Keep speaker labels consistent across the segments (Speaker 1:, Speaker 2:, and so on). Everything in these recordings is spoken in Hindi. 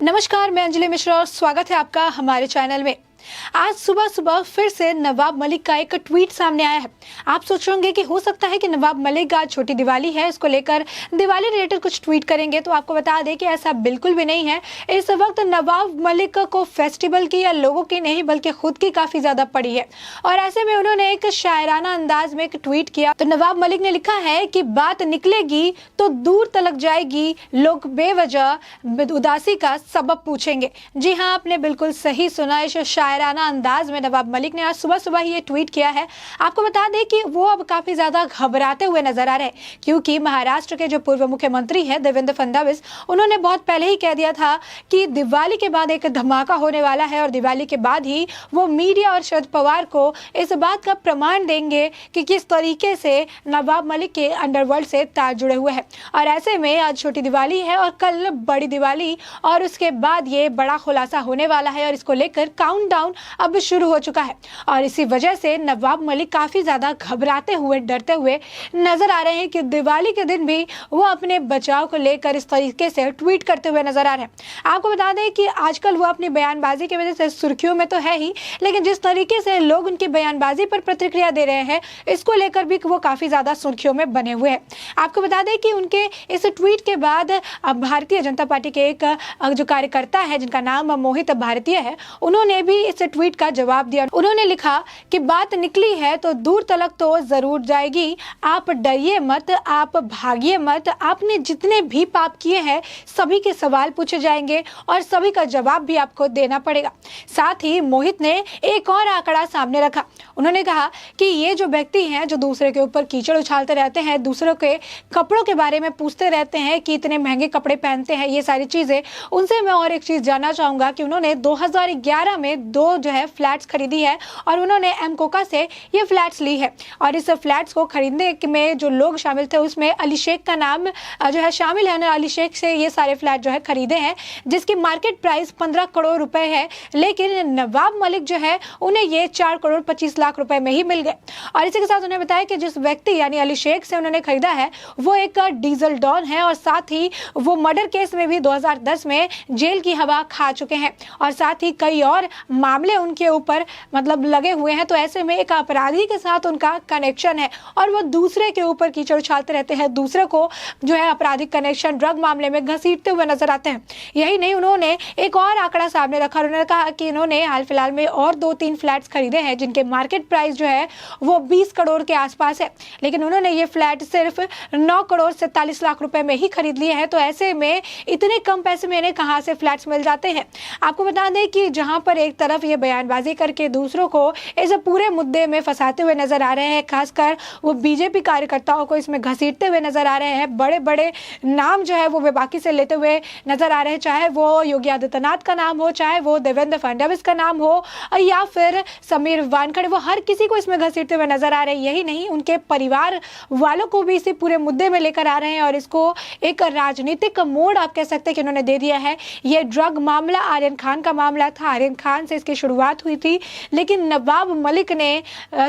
Speaker 1: नमस्कार, मैं अंजलि मिश्रा और स्वागत है आपका हमारे चैनल में। आज सुबह सुबह फिर से नवाब मलिक का एक ट्वीट सामने आया है। आप सोच रहे होंगे कि हो सकता है कि नवाब मलिक आज छोटी दिवाली है, इसको लेकर दिवाली रिलेटेड कुछ ट्वीट करेंगे। तो आपको बता दें कि ऐसा बिल्कुल भी नहीं है। इस वक्त नवाब मलिक को फेस्टिवल की या लोगों की नहीं बल्कि खुद की काफी ज्यादा पड़ी है और ऐसे में उन्होंने एक शायराना अंदाज में एक ट्वीट किया। तो नवाब मलिक ने लिखा है कि बात निकलेगी तो दूर तलक जाएगी, लोग बेवजह उदासी का सबब पूछेंगे। जी हाँ, आपने बिल्कुल सही सुना। इस शायराना अंदाज में नवाब मलिक ने आज सुबह सुबह ही ये ट्वीट किया है। आपको बता दें कि वो अब काफी ज्यादा घबराते हुए नजर आ रहे हैं, क्योंकि महाराष्ट्र के जो पूर्व मुख्यमंत्री हैं देवेंद्र फडणवीस, उन्होंने बहुत पहले ही कह दिया था कि दिवाली के बाद एक धमाका होने वाला है और दिवाली के बाद ही वो मीडिया और शरद पवार को इस बात का प्रमाण देंगे कि किस तरीके से नवाब मलिक के अंडरवर्ल्ड से तार जुड़े हुए हैं। और ऐसे में आज छोटी दिवाली है और कल बड़ी दिवाली और उसके बाद ये बड़ा खुलासा होने वाला है और इसको लेकर काउंटडाउन अब शुरू हो चुका है। और इसी वजह से नवाब मलिक काफी ज्यादा घबराते हुए, डरते हुए नजर आ रहे हैं कि दिवाली के दिन भी वो अपने बचाव को लेकर इस तरीके से ट्वीट करते हुए नजर आ रहे हैं। आपको बता दें कि आजकल वो अपनी बयानबाजी की वजह से सुर्खियों में तो है ही, लेकिन जिस तरीके से लोग उनकी बयानबाजी पर प्रतिक्रिया दे रहे हैं, इसको लेकर भी वो काफी ज्यादा सुर्खियों में बने हुए हैं। आपको बता दें कि उनके इस ट्वीट के बाद भारतीय जनता पार्टी के एक जो कार्यकर्ता है जिनका नाम मोहित भारतीय है, उन्होंने भी इस ट्वीट का जवाब दिया। उन्होंने लिखा कि बात निकली है तो दूर तलक तो जरूर जाएगी, आप डरिए मत, आप भागिए मत, आपने जितने भी पाप किए हैं सभी के सवाल पूछे जाएंगे और सभी का जवाब भी आपको देना पड़ेगा। साथ ही मोहित ने एक और आंकड़ा सामने रखा। उन्होंने कहा कि ये जो व्यक्ति हैं जो दूसरे के ऊपर कीचड़ उछालते रहते हैं, दूसरों के कपड़ों के बारे में पूछते रहते हैं कि इतने महंगे कपड़े पहनते हैं, ये सारी चीजें, उनसे मैं और एक चीज जानना चाहूंगा कि उन्होंने 2011 में दो जो है फ्लैट्स खरीदी है और उन्होंने एम कोका से ये फ्लैट्स ली है और इस फ्लैट्स को खरीदने में जो लोग शामिल थे उसमें अली शेख का नाम जो है शामिल है। अली शेख से ये सारे फ्लैट जो है खरीदे हैं जिसकी मार्केट प्राइस 15 करोड़ रुपए है, लेकिन नवाब मलिक जो है उन्हें ये 4 करोड़ 25 लाख रुपए में ही मिल गए। और इसी के साथ उन्हें बताया कि जिस व्यक्ति यानी अली शेख से उन्होंने खरीदा है वो एक डीजल डॉन है और साथ ही वो मर्डर केस में भी 2010 में जेल की हवा खा चुके हैं और साथ ही कई और मामले उनके ऊपर मतलब लगे हुए हैं। तो ऐसे में एक अपराधी के साथ उनका कनेक्शन है और वो दूसरे के ऊपर कीचड़ उछालते रहते हैं, दूसरे को जो है आपराधिक कनेक्शन ड्रग मामले में घसीटते हुए नजर आते हैं। यही नहीं, उन्होंने एक और आंकड़ा सामने रखा। उन्होंने कहा कि इन्होंने हाल फिलहाल में और 2-3 फ्लैट्स खरीदे हैं जिनके मार्केट प्राइस जो है वो 20 करोड़ के आसपास है, लेकिन उन्होंने ये फ्लैट सिर्फ 9 करोड़ 47 लाख रुपए में ही खरीद लिए हैं। तो ऐसे में इतने कम पैसे में इन्हें कहां से फ्लैट्स मिल जाते हैं। आपको बता दें कि जहां पर एक तरफ ये बयानबाजी करके दूसरों को इस पूरे मुद्दे में फंसाते हुए नजर आ रहे हैं, खासकर वो बीजेपी कार्यकर्ताओं को इसमें घसीटते हुए नजर आ रहे हैं, बड़े बड़े नाम जो है वो बेबाकी से लेते हुए नजर आ रहे हैं, चाहे वो योगी आदित्यनाथ का नाम हो, चाहे वो देवेंद्र फडणवीस का नाम हो या फिर समीर वानखड़े, वो हर किसी को इसमें घसीटते हुए नजर आ रहे हैं। यही नहीं, उनके परिवार वालों को भी इसी पूरे मुद्दे में लेकर आ रहे हैं और इसको एक राजनीतिक मोड़ आप कह सकते हैं कि उन्होंने दे दिया है। ये ड्रग मामला आर्यन खान का मामला था, आर्यन खान से इसकी शुरुआत हुई थी, लेकिन नवाब मलिक ने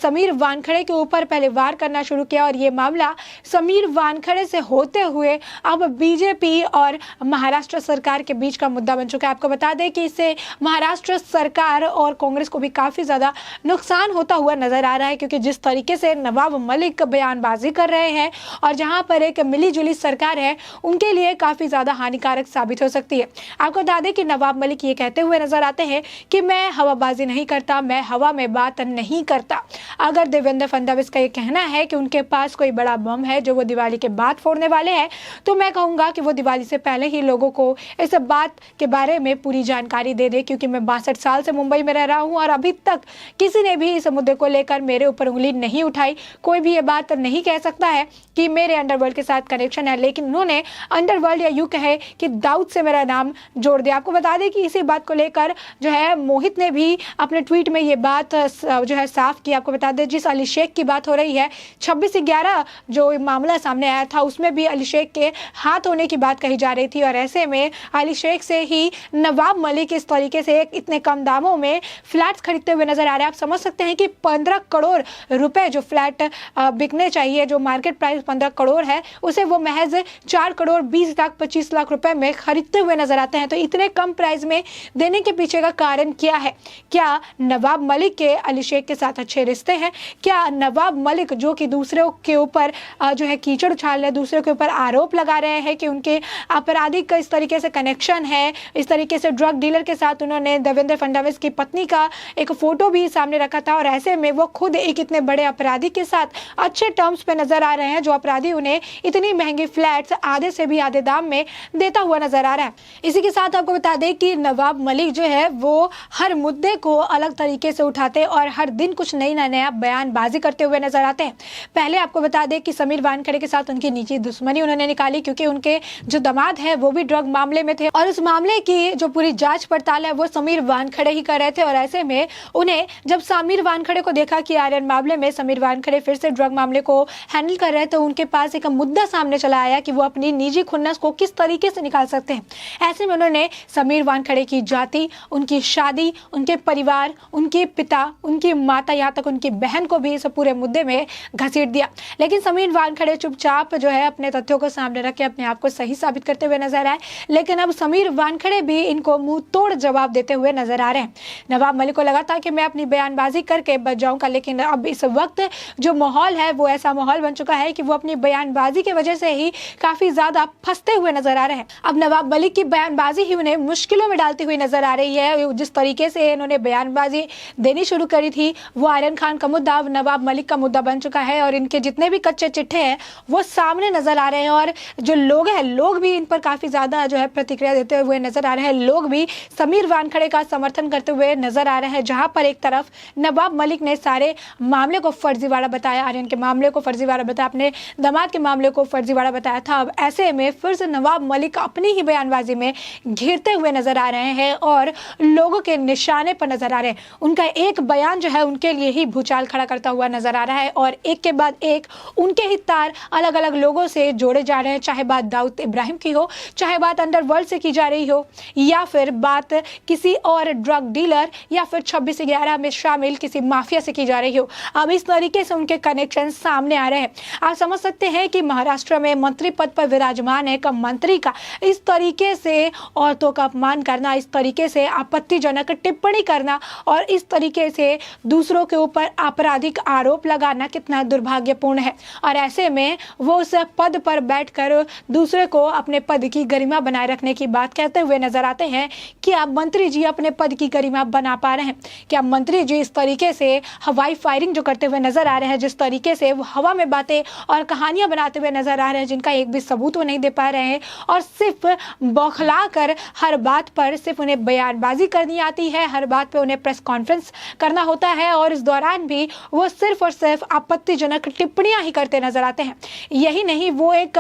Speaker 1: समीर वानखड़े के ऊपर पहले वार करना शुरू किया और ये मामला समीर वानखड़े से होते हुए अब बीजेपी और महाराष्ट्र सरकार के बीच का मुद्दा बन चुका है। आपको बता दें कि इससे महाराष्ट्र सरकार और कांग्रेस को भी काफी ज्यादा नुकसान होता हुआ नजर आ रहा है, क्योंकि जिस तरीके से नवाब मलिक बयानबाजी कर रहे हैं और जहां पर एक मिली-जुली सरकार है, उनके लिए काफी ज्यादा हानिकारक साबित हो सकती है। आपको बता दें कि नवाब मलिक ये कहते हुए नजर आते हैं कि मैं हवाबाजी नहीं करता, मैं हवा में बात नहीं करता। अगर देवेंद्र फडणवीस का ये कहना है कि उनके पास कोई बड़ा बम है जो वो दिवाली के बाद फोड़ने वाले हैं, तो मैं कहूंगा कि वो दिवाली से पहले ही लोगों को इस बात के बारे में पूरी जानकारी दे दे, क्योंकि मैं 62 साल से मुंबई में रह रहा हूं और अभी तक किसी ने भी इस मुद्दे को लेकर मेरे ऊपर उंगली नहीं उठाई। कोई भी ये बात नहीं कह सकता है कि मेरे अंडरवर्ल्ड के साथ कनेक्शन है, लेकिन उन्होंने अंडरवर्ल्ड या यूं कहे कि दाऊद से मेरा नाम जोड़ दिया। आपको बता दें कि इसी बात को लेकर जो है मोहित ने ने भी अपने ट्वीट में ये बात जो है साफ की। आपको बता दें, जिस अली शेख की बात हो रही है, 26/11 जो मामला सामने आया था उसमें भी अली शेख के हाथ होने की बात कही जा रही थी। और ऐसे में अली शेख से ही नवाब मलिक इस तरीके से इतने कम दामों में फ्लैट्स खरीदते हुए नजर आ रहे हैं। आप समझ सकते हैं कि 15 करोड़ रुपए जो फ्लैट बिकने चाहिए, जो मार्केट प्राइस 15 करोड़ है, उसे वो महज 4 करोड़ 20 लाख 25 लाख रुपए में खरीदते हुए नजर आते हैं। तो इतने कम प्राइस में देने के पीछे का कारण क्या है? क्या नवाब मलिक के अली शेख के साथ अच्छे रिश्ते हैं? क्या नवाब मलिक जो कि दूसरों के ऊपर जो है कीचड़ उछाल रहे, दूसरों के ऊपर आरोप लगा रहे हैं कि उनके आपराधिक इस तरीके से कनेक्शन है, इस तरीके से ड्रग डीलर के साथ उन्होंने देवेंद्र फडणवीस की पत्नी का एक फोटो भी सामने रखा था, और ऐसे में वो खुद एक इतने बड़े अपराधी के साथ अच्छे टर्म्स पे नजर आ रहे हैं, जो अपराधी उन्हें इतनी महंगी फ्लैट्स आधे से भी आधे दाम में देता हुआ नजर आ रहा है। इसी के साथ आपको बता दें कि नवाब मलिक जो है वो हर मुद्दे को अलग तरीके से उठाते और हर दिन कुछ नया बयानबाजी करते हुए नजर आते हैं। पहले आपको बता दें कि समीर वानखेड़े के साथ उनकी निजी दुश्मनी उन्होंने निकाली, क्योंकि उनके जो दामाद है वो भी ड्रग मामले में थे, और उस मामले की जो पूरी जांच पड़ताल है वो समीर वानखेड़े ही कर रहे थे। और ऐसे में उन्हें जब समीर वानखेड़े को देखा कि आर्यन मामले में समीर वानखेड़े फिर से ड्रग मामले को हैंडल कर रहे हैं, तो उनके पास एक मुद्दा सामने चला आया कि वो अपनी निजी खुन्नस को किस तरीके से निकाल सकते हैं। ऐसे में उन्होंने समीर वानखेड़े की जाति, उनकी शादी, उनके परिवार, उनके पिता, उनकी माता, यहाँ तक उनकी बहन को भी इस पूरे मुद्दे में घसीट दिया। लेकिन समीर वानखेड़े चुपचाप जो है अपने तथ्यों को सामने रख के अपने आप को सही साबित करते हुए नजर आए। लेकिन अब समीर वानखेड़े भी इनको मुंह तोड़ जवाब देते हुए नजर आ रहे हैं। नवाब मलिक को लगा था कि मैं अपनी बयानबाजी करके बच जाऊंगा, लेकिन अब इस वक्त जो माहौल है वो ऐसा माहौल बन चुका है कि वो अपनी बयानबाजी की वजह से ही काफी ज्यादा फंसते हुए नजर आ रहे हैं। अब नवाब मलिक की बयानबाजी ही उन्हें मुश्किलों में डालती हुई नजर आ रही है। जिस तरीके से इन्होंने बयानबाजी देनी शुरू करी थी, वो आर्यन खान का मुद्दा अब नवाब मलिक का मुद्दा बन चुका है, और इनके जितने भी कच्चे चिट्ठे हैं वो सामने नजर आ रहे हैं। और जो लोग भी इन पर काफी ज्यादा जो है प्रतिक्रिया देते हुए नजर आ रहे हैं। लोग भी समीर वानखेड़े का समर्थन करते हुए नजर आ रहे हैं, जहां पर एक तरफ नवाब मलिक ने सारे मामले को फर्जीवाड़ा बताया, आर्यन के मामले को फर्जीवाड़ा बताया, अपने दामाद के मामले को फर्जीवाड़ा बताया था। अब ऐसे में फिर से नवाब मलिक अपनी ही बयानबाजी में घिरते हुए नजर आ रहे हैं और लोगों के निशाने पर नजर आ रहे हैं। उनका एक बयान जो है उनके लिए ही भूचाल खड़ा करता हुआ नजर आ रहा है, और एक के बाद एक उनके ही तार अलग अलग लोगों से जोड़े जा रहे हैं। चाहे बात दाऊद इब्राहिम की हो, चाहे बात अंडरवर्ल्ड से की जा रही हो, या फिर बात किसी और ड्रग डीलर या फिर 26/11 में शामिल किसी माफिया से की जा रही हो। अब इस तरीके से उनके कनेक्शन सामने आ रहे हैं। आप समझ सकते हैं कि महाराष्ट्र में मंत्री पद पर विराजमान एक मंत्री का इस तरीके से औरतों का अपमान करना, इस तरीके से आपत्तिजनक टिप्पणी करना और इस तरीके से दूसरों के ऊपर आपराधिक आरोप लगाना कितना दुर्भाग्यपूर्ण है। और ऐसे में वो उस पद पर बैठकर दूसरे को अपने पद की गरिमा बनाए रखने की बात कहते हुए नजर आते हैं कि आप मंत्री जी अपने पद की गरिमा बना पा रहे हैं क्या? मंत्री जी इस तरीके से हवाई फायरिंग जो करते हुए नजर आ रहे हैं, जिस तरीके से वो हवा में बातें और कहानियां बनाते हुए नजर आ रहे हैं जिनका एक भी सबूत वो नहीं दे पा रहे हैं, और सिर्फ बौखला कर हर बात पर सिर्फ उन्हें बयानबाजी करनी आती है, हर बात पे उन्हें प्रेस कॉन्फ्रेंस करना होता है, और इस दौरान भी वो सिर्फ और सिर्फ आपत्तिजनक टिप्पणियां ही करते नजर आते हैं। यही नहीं, वो एक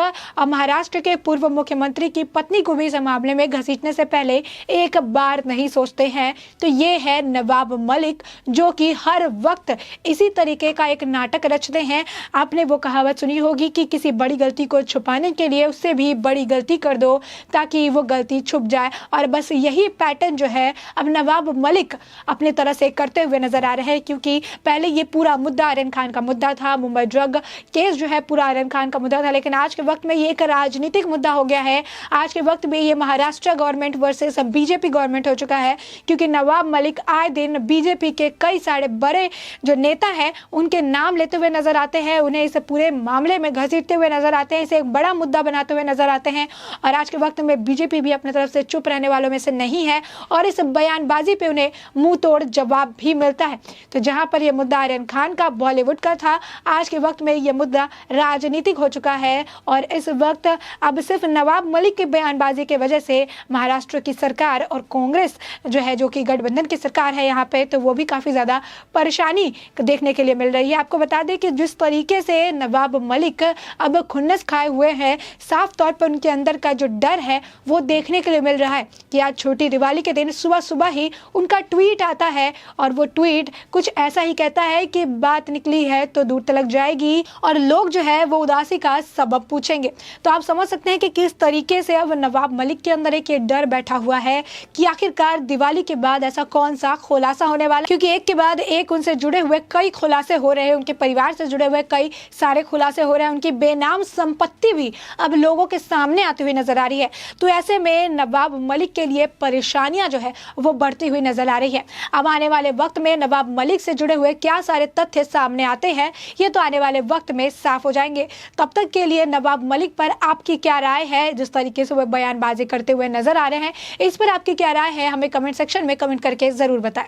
Speaker 1: महाराष्ट्र के पूर्व मुख्यमंत्री की पत्नी को भी इस मामले में घसीटने से पहले एक बार नहीं सोचते हैं। तो ये है नवाब मलिक, जो कि हर वक्त इसी तरीके का एक नाटक रचते हैं। आपने वो कहावत सुनी होगी कि किसी बड़ी गलती को छुपाने के लिए उससे भी बड़ी गलती कर दो ताकि वो गलती छुप जाए, और बस यही पैटर्न जो है अब नवाब मलिक अपने तरह से करते हुए नजर आ रहे हैं। क्योंकि पहले ये पूरा मुद्दा आर्यन खान का मुद्दा था, मुंबई ड्रग केस जो है पूरा आर्यन खान का मुद्दा था, लेकिन आज के वक्त में ये एक राजनीतिक मुद्दा हो गया है। आज के वक्त में ये Maharashtra government versus BJP government हो चुका है, क्योंकि नवाब मलिक आए दिन बीजेपी के कई सारे बड़े जो नेता हैं उनके नाम लेते हुए नजर आते हैं, उन्हें इस पूरे मामले में घसीटते हुए नजर आते हैं, इसे एक बड़ा मुद्दा बनाते हुए नजर आते हैं। और आज के वक्त में बीजेपी भी अपनी तरफ से चुप रहने वालों में से नहीं है, और इस बयानबाजी पे उन्हें मुंह तोड़ जवाब भी मिलता है। तो जहां पर यह मुद्दा आर्यन खान का, बॉलीवुड का था, आज के वक्त में यह मुद्दा राजनीतिक हो चुका है। और इस वक्त अब सिर्फ नवाब मलिक की बयानबाजी की वजह से महाराष्ट्र की सरकार और कांग्रेस जो है, जो कि गठबंधन की सरकार है यहाँ पे, तो वो भी काफी ज्यादा परेशानी देखने के लिए मिल रही है। आपको बता दें कि जिस तरीके से नवाब मलिक अब खुन्नस खाए हुए हैं, साफ तौर पर उनके अंदर का जो डर है वो देखने के लिए मिल रहा है कि आज छोटी दिवाली के दिन सुबह सुबह ही उनका ट्वीट आता है और वो ट्वीट कुछ ऐसा ही कहता है कि बात निकली है तो दूर तलक जाएगी और लोग जो है वो उदासी का सबब पूछेंगे। तो आप समझ सकते हैं कि किस तरीके से अब नवाब मलिक के अंदर एक ये डर बैठा हुआ है कि आखिरकार दिवाली के बाद ऐसा कौन सा खुलासा होने वाला है, क्योंकि एक के बाद एक उनसे जुड़े हुए कई खुलासे हो रहे हैं, उनके परिवार से जुड़े हुए कई सारे खुलासे हो रहे हैं, उनकी बेनाम संपत्ति भी अब लोगों के सामने आती हुई नजर आ रही है। तो ऐसे में नवाब मलिक के लिए परेशानियां जो है वो बढ़ती हुई नजर आ रही है। अब आने वाले वक्त में नवाब मलिक से जुड़े हुए क्या सारे तथ्य सामने आते हैं ये तो आने वाले वक्त में साफ हो जाएंगे। तब तक के लिए नवाब मलिक पर आपकी क्या राय है, जिस तरीके से वो बयानबाजी करते हुए नजर आ रहे हैं, इस पर आपकी क्या राय है हमें कमेंट सेक्शन में कमेंट करके जरूर बताएं।